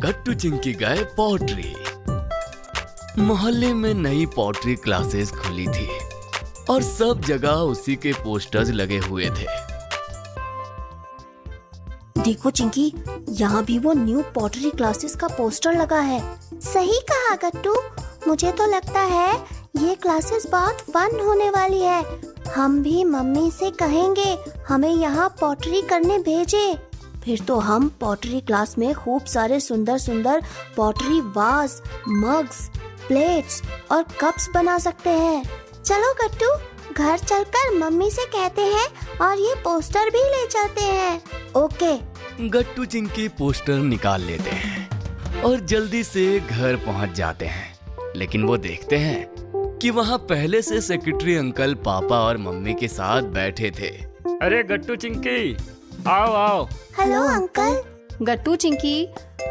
गट्टू चिंकी गए पॉटरी। मोहल्ले में नई पॉटरी क्लासेस खुली थी और सब जगह उसी के पोस्टर्स लगे हुए थे। देखो चिंकी, यहाँ भी वो न्यू पॉटरी क्लासेस का पोस्टर लगा है। सही कहा गट्टू, मुझे तो लगता है ये क्लासेस बहुत फन होने वाली है। हम भी मम्मी से कहेंगे हमें यहाँ पॉटरी करने भेजे। फिर तो हम पॉटरी क्लास में खूब सारे सुंदर सुंदर पॉटरी वास, मग्स, प्लेट्स और कप्स बना सकते हैं। चलो गट्टू, घर चलकर मम्मी से कहते हैं और ये पोस्टर भी ले चलते हैं। ओके। गट्टू चिंकी पोस्टर निकाल लेते हैं और जल्दी से घर पहुंच जाते हैं। लेकिन वो देखते हैं कि वहाँ पहले से सेक्रेटरी अंकल पापा और मम्मी के साथ बैठे थे। अरे गट्टू चिंकी, आओ आओ। Hello uncle. गट्टू चिंकी,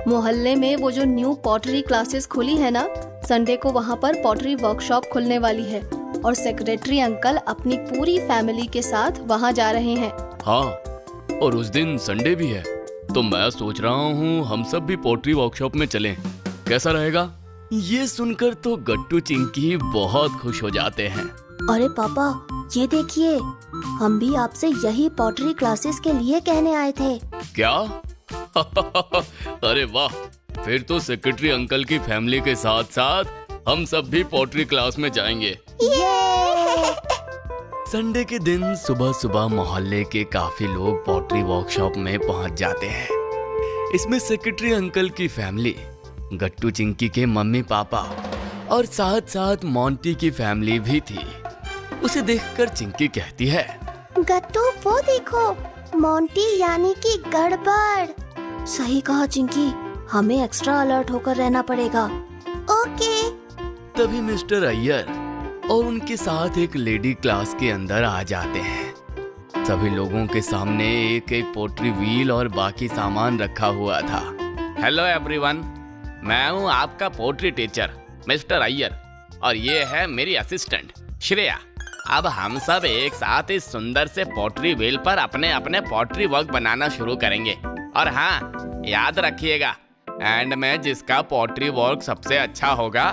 मोहल्ले में वो जो न्यू पॉटरी क्लासेस खुली है ना, संडे को वहाँ पर पॉटरी वर्कशॉप खुलने वाली है और सेक्रेटरी अंकल अपनी पूरी फैमिली के साथ वहाँ जा रहे हैं। हाँ, और उस दिन संडे भी है, तो मैं सोच रहा हूँ हम सब भी पॉटरी वर्कशॉप में चलें। कैसा रहेगा? ये सुनकर तो गट्टू चिंकी बहुत खुश हो जाते हैं। अरे पापा, ये देखिए, हम भी आपसे यही पॉटरी क्लासेस के लिए कहने आए थे। क्या? अरे वाह, फिर तो सेक्रेटरी अंकल की फैमिली के साथ साथ हम सब भी पॉटरी क्लास में जाएंगे। संडे के दिन सुबह सुबह मोहल्ले के काफी लोग पॉटरी वर्कशॉप में पहुंच जाते हैं। इसमें सेक्रेटरी अंकल की फैमिली, गट्टू चिंकी के मम्मी पापा और साथ साथ मोंटी की फैमिली भी थी। उसे देखकर चिंकी कहती है, गट्टू वो देखो, मोंटी यानी कि गड़बड़। सही कहा चिंकी, हमें एक्स्ट्रा अलर्ट होकर रहना पड़ेगा। ओके। तभी मिस्टर अय्यर और उनके साथ एक लेडी क्लास के अंदर आ जाते हैं। सभी लोगों के सामने एक एक पोट्री व्हील और बाकी सामान रखा हुआ था। हेलो एवरीवन, मैं हूँ आपका पोट्री टीचर मिस्टर अय्यर और ये है मेरी असिस्टेंट श्रेया। अब हम सब एक साथ इस सुंदर से पोट्री व्हील पर अपने अपने पोट्री वर्क बनाना शुरू करेंगे। और हाँ, याद रखिएगा, एंड में जिसका पोट्री वर्क सबसे अच्छा होगा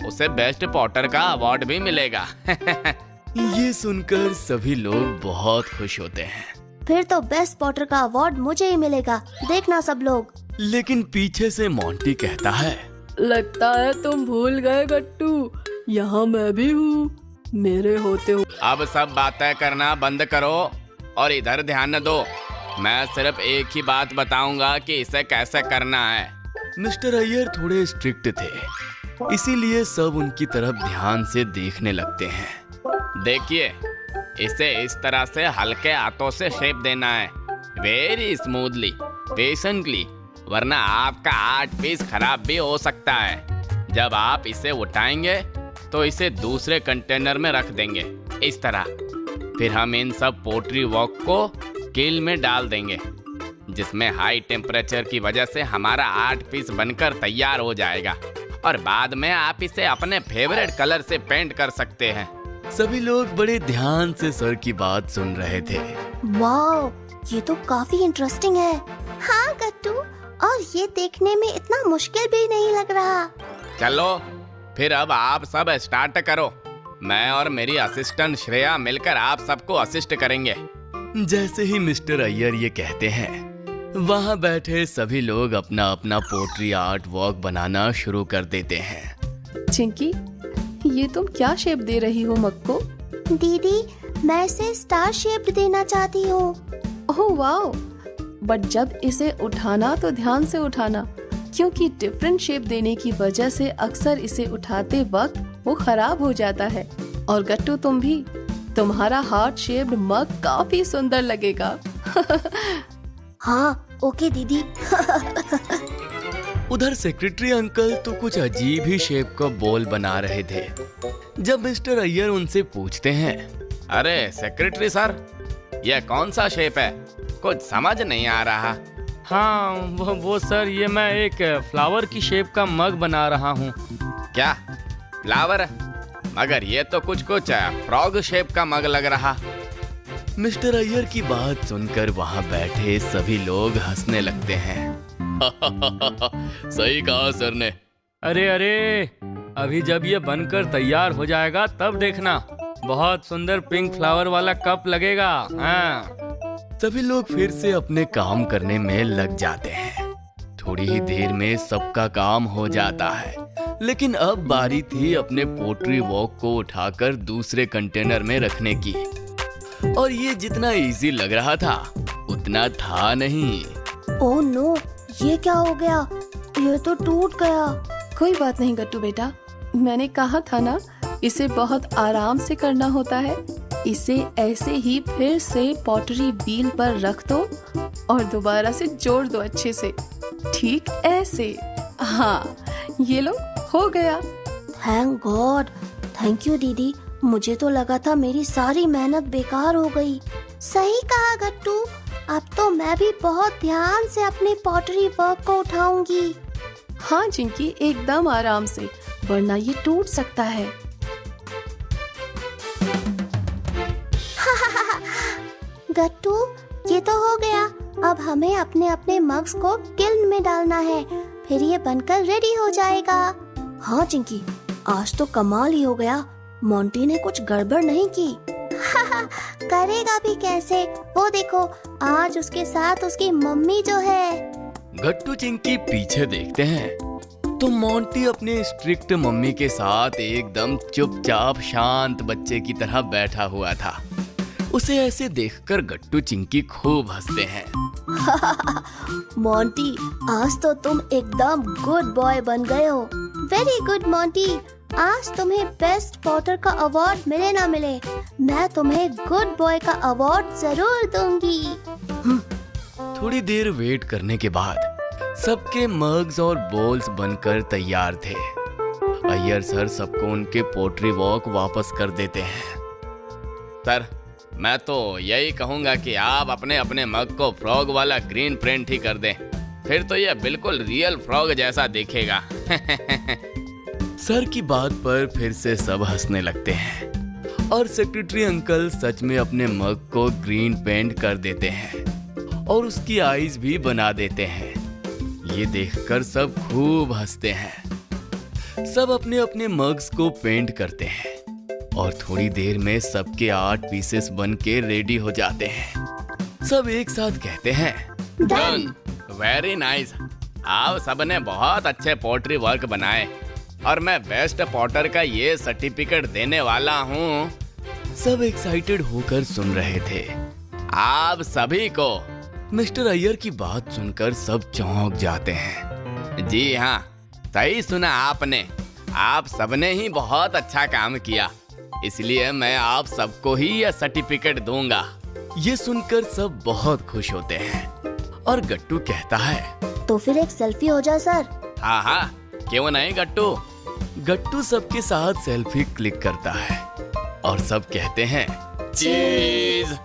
उसे बेस्ट पॉटर का अवार्ड भी मिलेगा। ये सुनकर सभी लोग बहुत खुश होते हैं। फिर तो बेस्ट पॉटर का अवार्ड मुझे ही मिलेगा, देखना सब लोग। लेकिन पीछे से मोंटी कहता है, लगता है तुम भूल गए गट्टू, यहाँ मैं भी हूँ, मेरे होते हो। अब सब बातें करना बंद करो और इधर ध्यान दो। मैं सिर्फ एक ही बात बताऊंगा कि इसे कैसे करना है। मिस्टर अय्यर थोड़े स्ट्रिक्ट थे, इसीलिए सब उनकी तरफ ध्यान से देखने लगते हैं। देखिए, इसे इस तरह से हल्के हाथों से शेप देना है, वेरी स्मूथली, पेशेंटली, वरना आपका आर्ट पीस खराब भी हो सकता है। जब आप इसे उठाएंगे तो इसे दूसरे कंटेनर में रख देंगे इस तरह। फिर हम इन सब पोट्री वर्क को किल में डाल देंगे, जिसमें हाई टेम्परेचर की वजह से हमारा आर्ट पीस बनकर तैयार हो जाएगा और बाद में आप इसे अपने फेवरेट कलर से पेंट कर सकते हैं। सभी लोग बड़े ध्यान से सर की बात सुन रहे थे। वाओ, ये तो काफी इंटरेस्टिंग है। हाँ गट्टू, और ये देखने में इतना मुश्किल भी नहीं लग रहा। चलो फिर अब आप सब स्टार्ट करो। मैं और मेरी असिस्टेंट श्रेया मिलकर आप सबको असिस्ट करेंगे। जैसे ही मिस्टर अय्यर ये कहते हैं, वहाँ बैठे सभी लोग अपना अपना पोट्री आर्ट वर्क बनाना शुरू कर देते हैं। चिंकी, ये तुम क्या शेप दे रही हो मग को? दीदी, मैं इसे स्टार शेप देना चाहती हूँ। ओह वाओ, बट जब इसे उठाना तो ध्यान से उठाना, क्योंकि डिफरेंट शेप देने की वजह से अक्सर इसे उठाते वक्त वो खराब हो जाता है। और गट्टू तुम भी, तुम्हारा हार्ट शेप्ड मग काफी सुंदर लगेगा। हाँ ओके दीदी। उधर सेक्रेटरी अंकल तो कुछ अजीब ही शेप का बॉल बना रहे थे। जब मिस्टर अय्यर उनसे पूछते हैं, अरे सेक्रेटरी सर, यह कौन सा शेप है? कुछ समझ नहीं आ रहा। हाँ वो सर, ये मैं एक फ्लावर की शेप का मग बना रहा हूँ। क्या फ्लावर? मगर ये तो कुछ फ्रॉग शेप का मग लग रहा। मिस्टर अय्यर की बात सुनकर वहाँ बैठे सभी लोग हंसने लगते हैं। सही कहा सर ने। अरे अरे, अभी जब ये बनकर तैयार हो जाएगा तब देखना, बहुत सुंदर पिंक फ्लावर वाला कप लगेगा। हाँ। सभी लोग फिर से अपने काम करने में लग जाते हैं। थोड़ी ही देर में सबका काम हो जाता है, लेकिन अब बारी थी अपने पोट्री वॉक को उठाकर दूसरे कंटेनर में रखने की। और ये जितना इजी लग रहा था उतना था नहीं। ओह नो, ये क्या हो गया? ये तो टूट गया। कोई बात नहीं गट्टू बेटा, मैंने कहा था ना, इसे बहुत आराम से करना होता है। इसे ऐसे ही फिर से पॉटरी व्हील पर रख दो और दोबारा से जोड़ दो अच्छे से, ठीक ऐसे। हाँ, ये लो, हो गया। थैंक गॉड, थैंक यू दीदी। मुझे तो लगा था मेरी सारी मेहनत बेकार हो गई। सही कहा गट्टू, अब तो मैं भी बहुत ध्यान से अपनी पॉटरी वर्क को उठाऊंगी। हाँ चिंकी, एकदम आराम से, वरना ये टूट सकता है। गट्टू, ये तो हो गया। अब हमें अपने अपने मग्स को किल्न में डालना है, फिर ये बनकर रेडी हो जाएगा। हाँ चिंकी, आज तो कमाल ही हो गया। मोंटी ने कुछ गड़बड़ नहीं की। करेगा भी कैसे? वो देखो, आज उसके साथ उसकी मम्मी जो है। गट्टू चिंकी पीछे देखते हैं तो मोंटी अपने स्ट्रिक्ट मम्मी के साथ एकदम चुपचाप शांत बच्चे की तरह बैठा हुआ था। उसे ऐसे देखकर गट्टू चिंकी खूब हंसते हैं। मोंटी, आज तो तुम एकदम गुड बॉय बन गए हो। वेरी गुड मोंटी, आज तुम्हें बेस्ट पॉटर का अवार्ड मिले ना मिले, मैं तुम्हें गुड बॉय का अवार्ड जरूर दूंगी। थोड़ी देर वेट करने के बाद सबके मग्स और बोल्स बनकर तैयार थे। अय्यर सर सबको उनके पोट्री वॉक वापस कर देते हैं। सर, मैं तो यही कहूँगा कि आप अपने अपने मग को फ्रॉग वाला ग्रीन प्रिंट ही कर दें, फिर तो ये बिल्कुल रियल फ्रॉग जैसा दिखेगा। सर की बात पर फिर से सब हंसने लगते हैं और सेक्रेटरी अंकल सच में अपने मग को ग्रीन पेंट कर देते हैं और उसकी आईज भी बना देते हैं। ये देखकर सब खूब हंसते हैं। सब अपने अपने मग्स को पेंट करते हैं और थोड़ी देर में सबके 8 पीसेस बन के रेडी हो जाते हैं। सब एक साथ कहते हैं, डन। Very nice. आप सबने बहुत अच्छे पोट्री वर्क बनाए और मैं बेस्ट पॉटर का ये सर्टिफिकेट देने वाला हूँ। सब एक्साइटेड होकर सुन रहे थे। आप सभी को। मिस्टर अय्यर की बात सुनकर सब चौंक जाते हैं। जी हाँ, सही सुना आपने। आप सबने ही बहुत अच्छा काम किया, इसलिए मैं आप सबको ही यह सर्टिफिकेट दूंगा। ये सुनकर सब बहुत खुश होते हैं और गट्टू कहता है, तो फिर एक सेल्फी हो जाए सर। हाँ हाँ, क्यों नहीं गट्टू। गट्टू सबके साथ सेल्फी क्लिक करता है और सब कहते हैं, चीज।